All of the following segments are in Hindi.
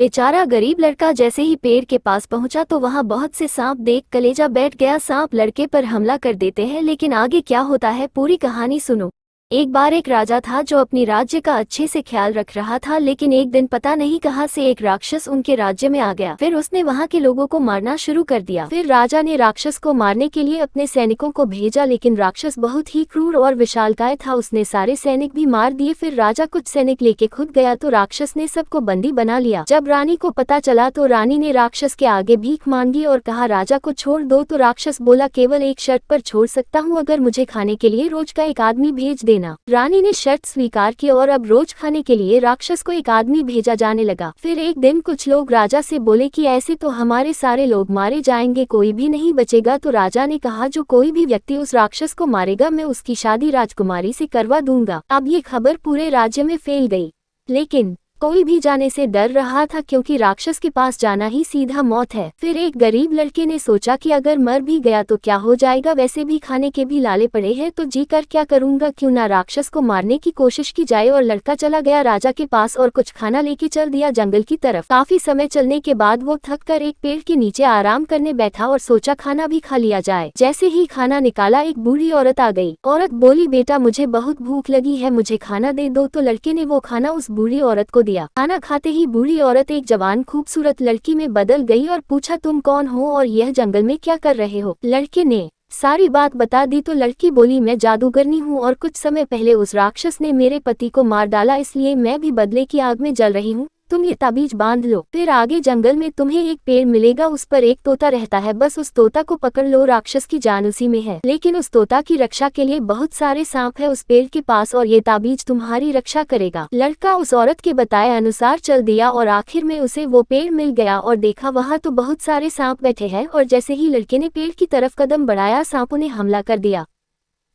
बेचारा गरीब लड़का जैसे ही पेड़ के पास पहुंचा तो वहां बहुत से सांप देख कलेजा बैठ गया। सांप लड़के पर हमला कर देते हैं, लेकिन आगे क्या होता है पूरी कहानी सुनो। एक बार एक राजा था जो अपनी राज्य का अच्छे से ख्याल रख रहा था, लेकिन एक दिन पता नहीं कहां से एक राक्षस उनके राज्य में आ गया। फिर उसने वहां के लोगों को मारना शुरू कर दिया। फिर राजा ने राक्षस को मारने के लिए अपने सैनिकों को भेजा, लेकिन राक्षस बहुत ही क्रूर और विशालकाय था। उसने सारे सैनिक भी मार दिए। फिर राजा कुछ सैनिक लेके खुद गया तो राक्षस ने सबको बंदी बना लिया। जब रानी को पता चला तो रानी ने राक्षस के आगे भीख मांगी और कहा राजा को छोड़ दो। तो राक्षस बोला केवल एक शर्त पर छोड़ सकता हूँ, अगर मुझे खाने के लिए रोज का एक आदमी भेज देना। रानी ने शर्त स्वीकार की और अब रोज खाने के लिए राक्षस को एक आदमी भेजा जाने लगा। फिर एक दिन कुछ लोग राजा से बोले कि ऐसे तो हमारे सारे लोग मारे जाएंगे, कोई भी नहीं बचेगा। तो राजा ने कहा जो कोई भी व्यक्ति उस राक्षस को मारेगा मैं उसकी शादी राजकुमारी से करवा दूंगा। अब ये खबर पूरे राज्य में फैल गई, लेकिन कोई भी जाने से डर रहा था क्योंकि राक्षस के पास जाना ही सीधा मौत है। फिर एक गरीब लड़के ने सोचा कि अगर मर भी गया तो क्या हो जाएगा, वैसे भी खाने के भी लाले पड़े हैं तो जी कर क्या करूंगा, क्यों ना राक्षस को मारने की कोशिश की जाए। और लड़का चला गया राजा के पास और कुछ खाना लेके चल दिया जंगल की तरफ। काफी समय चलने के बाद वो थक कर एक पेड़ के नीचे आराम करने बैठा और सोचा खाना भी खा लिया जाए। जैसे ही खाना निकाला एक बूढ़ी औरत आ गई। औरत बोली बेटा मुझे बहुत भूख लगी है, मुझे खाना दे दो। तो लड़के ने वो खाना उस बूढ़ी औरत को दिया। खाना खाते ही बूढ़ी औरत एक जवान खूबसूरत लड़की में बदल गई और पूछा तुम कौन हो और यह जंगल में क्या कर रहे हो। लड़के ने सारी बात बता दी तो लड़की बोली मैं जादूगरनी हूँ और कुछ समय पहले उस राक्षस ने मेरे पति को मार डाला, इसलिए मैं भी बदले की आग में जल रही हूँ। तुम ये ताबीज बांध लो, फिर आगे जंगल में तुम्हें एक पेड़ मिलेगा, उस पर एक तोता रहता है, बस उस तोता को पकड़ लो, राक्षस की जान उसी में है। लेकिन उस तोता की रक्षा के लिए बहुत सारे सांप है उस पेड़ के पास और ये ताबीज तुम्हारी रक्षा करेगा। लड़का उस औरत के बताए अनुसार चल दिया और आखिर में उसे वो पेड़ मिल गया और देखा वहाँ तो बहुत सारे सांप बैठे हैं और जैसे ही लड़के ने पेड़ की तरफ कदम बढ़ाया सांपों ने हमला कर दिया।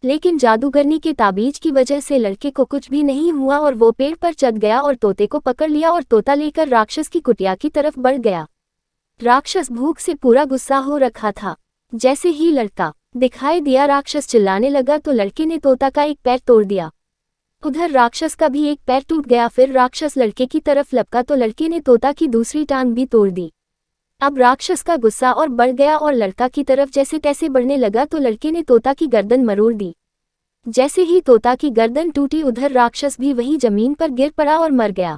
लेकिन जादूगरनी के ताबीज की वजह से लड़के को कुछ भी नहीं हुआ और वो पेड़ पर चढ़ गया और तोते को पकड़ लिया और तोता लेकर राक्षस की कुटिया की तरफ बढ़ गया। राक्षस भूख से पूरा गुस्सा हो रखा था। जैसे ही लड़का दिखाई दिया राक्षस चिल्लाने लगा तो लड़के ने तोता का एक पैर तोड़ दिया। उधर राक्षस का भी एक पैर टूट गया। फिर राक्षस लड़के की तरफ लपका तो लड़के ने तोता की दूसरी टांग भी तोड़ दी। अब राक्षस का गुस्सा और बढ़ गया और लड़का की तरफ जैसे तैसे बढ़ने लगा तो लड़के ने तोता की गर्दन मरोड़ दी। जैसे ही तोता की गर्दन टूटी उधर राक्षस भी वहीं जमीन पर गिर पड़ा और मर गया।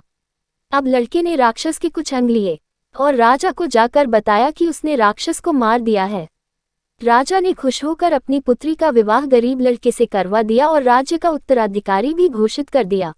अब लड़के ने राक्षस के कुछ अंग लिए और राजा को जाकर बताया कि उसने राक्षस को मार दिया है। राजा ने खुश होकर अपनी पुत्री का विवाह गरीब लड़के से करवा दिया और राज्य का उत्तराधिकारी भी घोषित कर दिया।